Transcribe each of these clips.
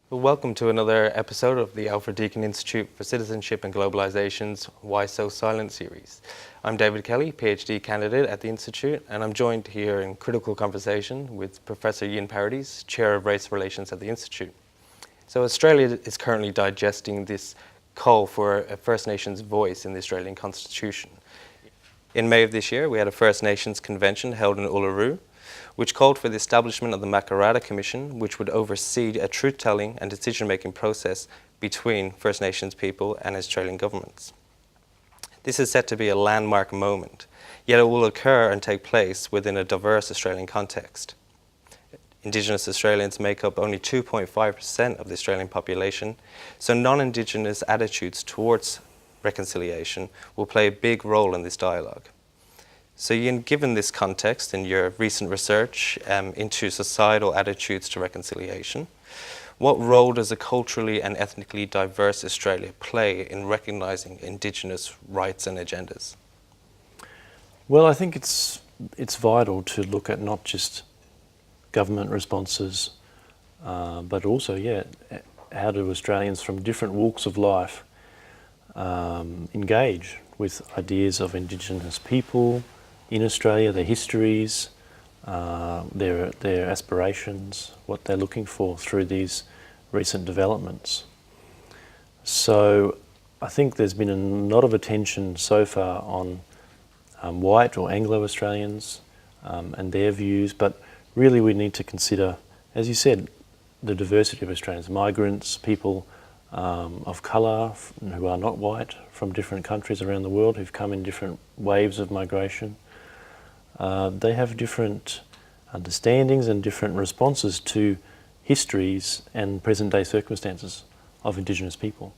Well, welcome to another episode of the Alfred Deakin Institute for Citizenship and Globalization's Why So Silent series. I'm David Kelly, PhD candidate at the Institute, and I'm joined here in critical conversation with Professor Ian Paradies, Chair of Race Relations at the Institute. So Australia is currently digesting this call for a First Nations voice in the Australian Constitution. In May of this year, we had a First Nations convention held in Uluru, which called for the establishment of the Makarrata Commission, which would oversee a truth-telling and decision-making process between First Nations people and Australian governments. This is set to be a landmark moment, yet it will occur and take place within a diverse Australian context. Indigenous Australians make up only 2.5% of the Australian population, so non-Indigenous attitudes towards reconciliation will play a big role in this dialogue. So Ian, given this context and your recent research into societal attitudes to reconciliation, what role does a culturally and ethnically diverse Australia play in recognising Indigenous rights and agendas? Well, I think it's vital to look at not just government responses, but also, how do Australians from different walks of life engage with ideas of Indigenous people in Australia, their histories, their aspirations, what they're looking for through these recent developments. So I think there's been a lot of attention so far on white or Anglo-Australians and their views, but really we need to consider, as you said, the diversity of Australians, migrants, people of colour who are not white from different countries around the world who've come in different waves of migration. They have different understandings and different responses to histories and present-day circumstances of Indigenous people.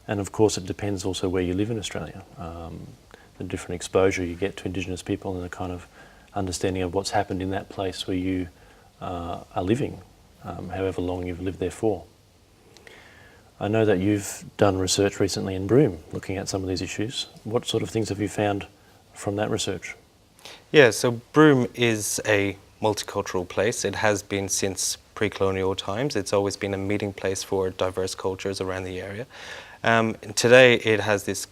And of course it depends also where you live in Australia, the different exposure you get to Indigenous people and the kind of understanding of what's happened in that place where you are living, however long you've lived there for. I know that you've done research recently in Broome looking at some of these issues. What sort of things have you found from that research? Yeah, so Broome is a multicultural place. It has been since pre-colonial times. It's always been a meeting place for diverse cultures around the area. Today it has this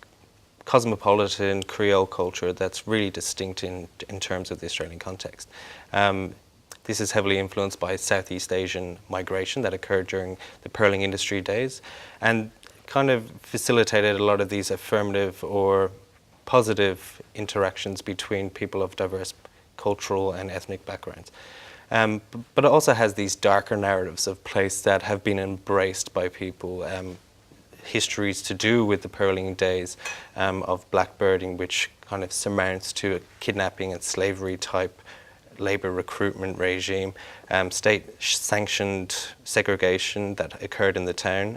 cosmopolitan Creole culture that's really distinct in terms of the Australian context. This is heavily influenced by Southeast Asian migration that occurred during the pearling industry days and kind of facilitated a lot of these affirmative or positive interactions between people of diverse cultural and ethnic backgrounds. But it also has these darker narratives of place that have been embraced by people, histories to do with the pearling days of blackbirding, which kind of surmounts to a kidnapping and slavery type labour recruitment regime, state-sanctioned segregation that occurred in the town,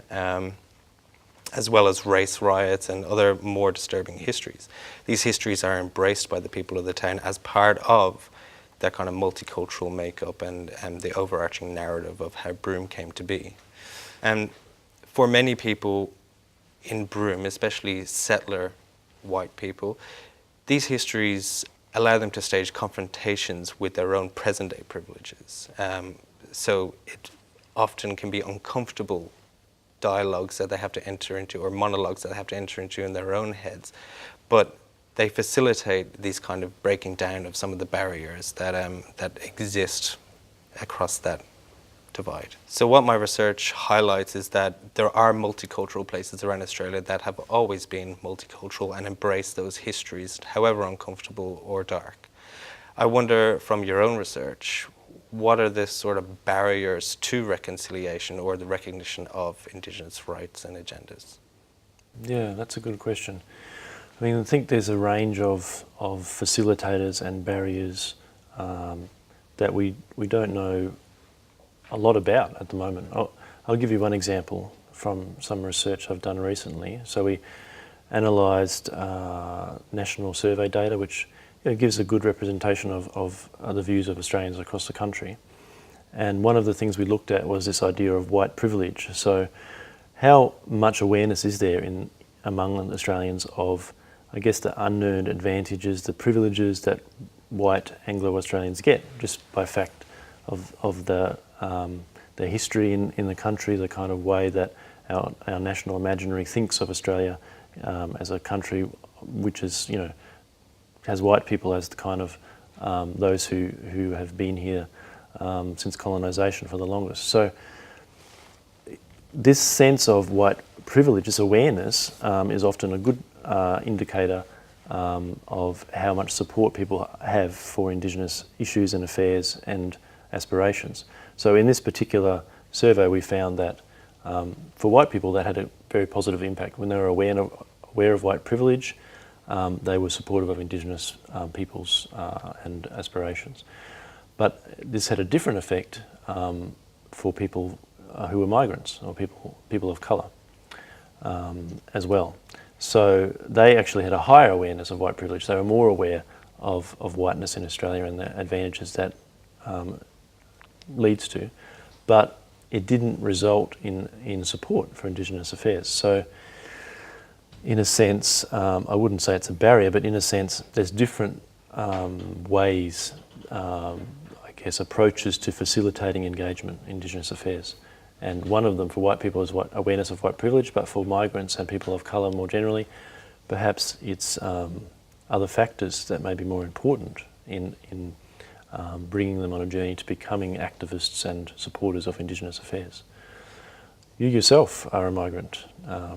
as well as race riots and other more disturbing histories. These histories are embraced by the people of the town as part of their kind of multicultural makeup and the overarching narrative of how Broome came to be. And for many people in Broome, especially settler white people, these histories allow them to stage confrontations with their own present-day privileges. So it often can be uncomfortable dialogues that they have to enter into, or monologues that they have to enter into in their own heads, but they facilitate these kind of breaking down of some of the barriers that exist across that divide. So what my research highlights is that there are multicultural places around Australia that have always been multicultural and embrace those histories, however uncomfortable or dark. I wonder, from your own research, what are the sort of barriers to reconciliation or the recognition of Indigenous rights and agendas? Yeah, that's a good question. I mean, I think there's a range of facilitators and barriers that we don't know a lot about at the moment. I'll give you one example from some research I've done recently. So we analysed national survey data, which gives a good representation of the views of Australians across the country. And one of the things we looked at was this idea of white privilege. So how much awareness is there among Australians of, I guess, the unearned advantages, the privileges that white Anglo-Australians get just by fact of the their history in the country, the kind of way that our national imaginary thinks of Australia as a country which is, has white people as the kind of those who have been here since colonisation for the longest. So this sense of white privilege, this awareness, is often a good indicator of how much support people have for Indigenous issues and affairs and aspirations. So in this particular survey we found that for white people that had a very positive impact. When they were aware of white privilege, they were supportive of Indigenous peoples and aspirations. But this had a different effect for people who were migrants or people of colour as well. So they actually had a higher awareness of white privilege. They were more aware of whiteness in Australia and the advantages that leads to, but it didn't result in support for Indigenous affairs. So in a sense, I wouldn't say it's a barrier, but in a sense there's different ways, I guess, approaches to facilitating engagement in Indigenous affairs. And one of them for white people is awareness of white privilege, but for migrants and people of colour more generally, perhaps it's other factors that may be more important in bringing them on a journey to becoming activists and supporters of Indigenous affairs. You yourself are a migrant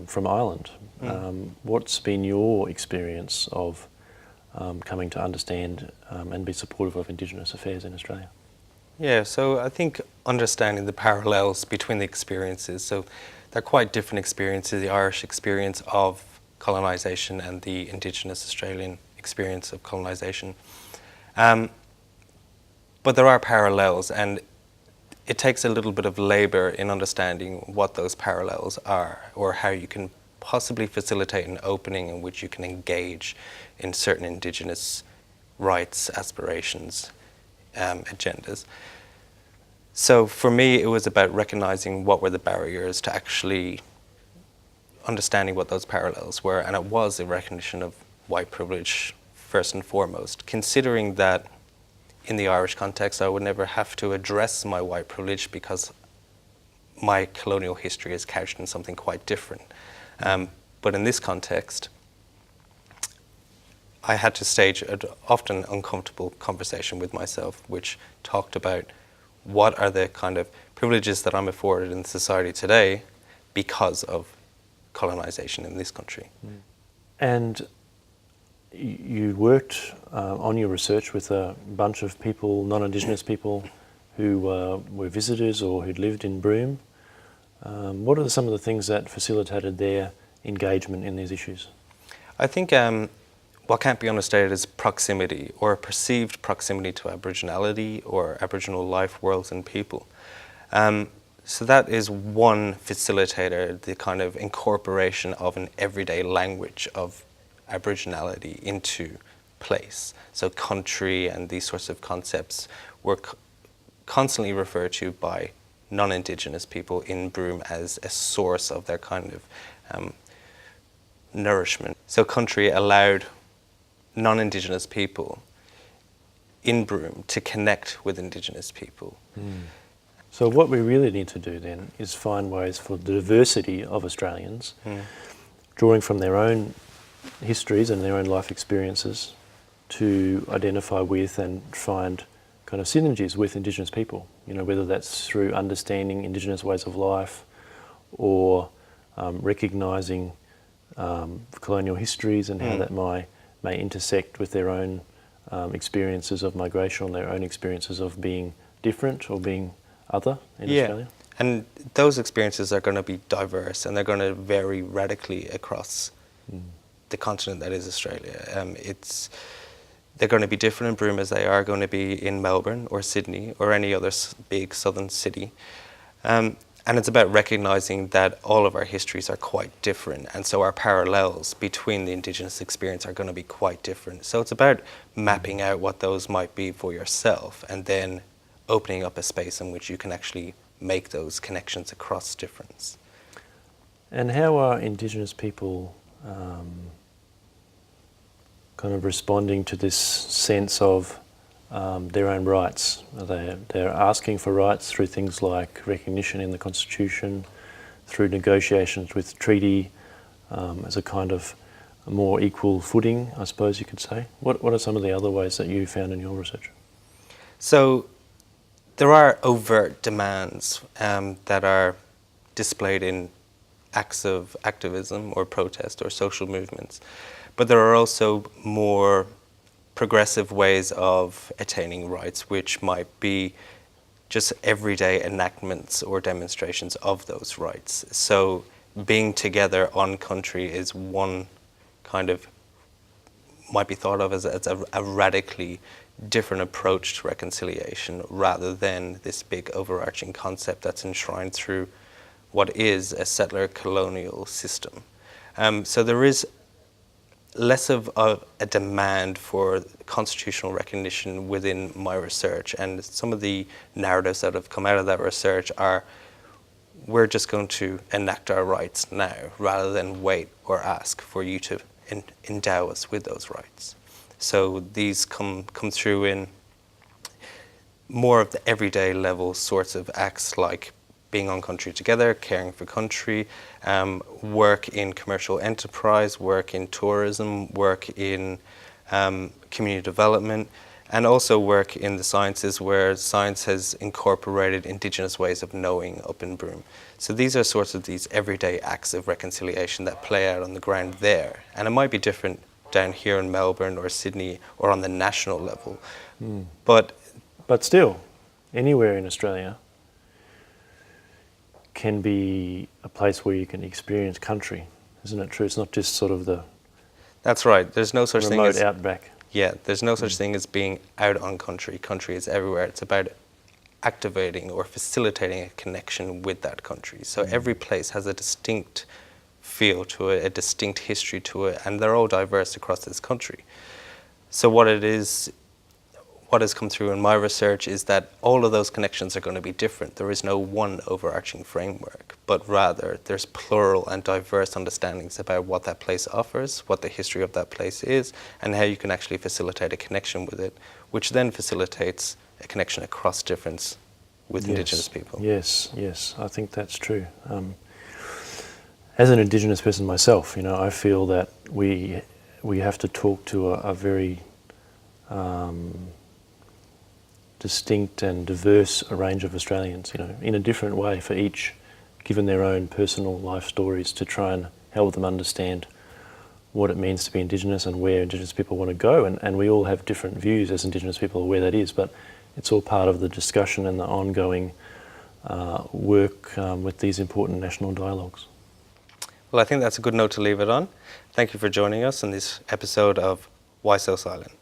from Ireland. What's been your experience of coming to understand and be supportive of Indigenous affairs in Australia? Yeah, so I think understanding the parallels between the experiences, so they're quite different experiences, the Irish experience of colonisation and the Indigenous Australian experience of colonisation. But there are parallels, and it takes a little bit of labour in understanding what those parallels are, or how you can possibly facilitate an opening in which you can engage in certain Indigenous rights, aspirations, agendas. So for me, it was about recognising what were the barriers to actually understanding what those parallels were, and it was a recognition of white privilege first and foremost, considering that in the Irish context I would never have to address my white privilege because my colonial history is couched in something quite different. But in this context, I had to stage an often uncomfortable conversation with myself, which talked about what are the kind of privileges that I'm afforded in society today because of colonisation in this country. And you worked on your research with a bunch of people, non-Indigenous people, who were visitors or who'd lived in Broome. What are some of the things that facilitated their engagement in these issues? I think what can't be understated is proximity, or perceived proximity to Aboriginality or Aboriginal life, worlds and people. So that is one facilitator, the kind of incorporation of an everyday language of Aboriginality into place. So country and these sorts of concepts were constantly referred to by non-Indigenous people in Broome as a source of their kind of nourishment. So country allowed non-Indigenous people in Broome to connect with Indigenous people. So what we really need to do then is find ways for the diversity of Australians, drawing from their own histories and their own life experiences, to identify with and find kind of synergies with Indigenous people, whether that's through understanding Indigenous ways of life or recognising colonial histories and how that may intersect with their own experiences of migration, or their own experiences of being different or being other in Australia. And those experiences are going to be diverse, and they're going to vary radically across the continent that is Australia. They're going to be different in Broome as they are going to be in Melbourne or Sydney or any other big southern city. And it's about recognising that all of our histories are quite different, and so our parallels between the Indigenous experience are going to be quite different. So it's about mapping out what those might be for yourself, and then opening up a space in which you can actually make those connections across difference. And how are Indigenous people kind of responding to this sense of their own rights. They're asking for rights through things like recognition in the Constitution, through negotiations with treaty, as a kind of a more equal footing, I suppose you could say. What are some of the other ways that you found in your research? So there are overt demands that are displayed in acts of activism or protest or social movements. But there are also more progressive ways of attaining rights, which might be just everyday enactments or demonstrations of those rights. So being together on country is one kind of, might be thought of as a radically different approach to reconciliation rather than this big overarching concept that's enshrined through what is a settler colonial system. So there is less of a demand for constitutional recognition within my research, and some of the narratives that have come out of that research are, we're just going to enact our rights now rather than wait or ask for you to endow us with those rights. So these come through in more of the everyday level sorts of acts, like being on country together, caring for country, work in commercial enterprise, work in tourism, work in community development, and also work in the sciences where science has incorporated Indigenous ways of knowing up in Broome. So these are sorts of these everyday acts of reconciliation that play out on the ground there. And it might be different down here in Melbourne or Sydney or on the national level. But still, anywhere in Australia can be a place where you can experience country, isn't it true? It's not just sort of the that's right. There's no such thing remote as outback. Yeah, there's no such thing as being out on country. Country is everywhere. It's about activating or facilitating a connection with that country. So every place has a distinct feel to it, a distinct history to it, and they're all diverse across this country. So what has come through in my research is that all of those connections are going to be different. There is no one overarching framework, but rather there's plural and diverse understandings about what that place offers, what the history of that place is, and how you can actually facilitate a connection with it, which then facilitates a connection across difference with Indigenous people. Yes, I think that's true. As an Indigenous person myself, I feel that we have to talk to a very distinct and diverse range of Australians, in a different way for each, given their own personal life stories, to try and help them understand what it means to be Indigenous and where Indigenous people want to go. And we all have different views as Indigenous people of where that is, but it's all part of the discussion and the ongoing work with these important national dialogues. Well, I think that's a good note to leave it on. Thank you for joining us in this episode of Why So Silent?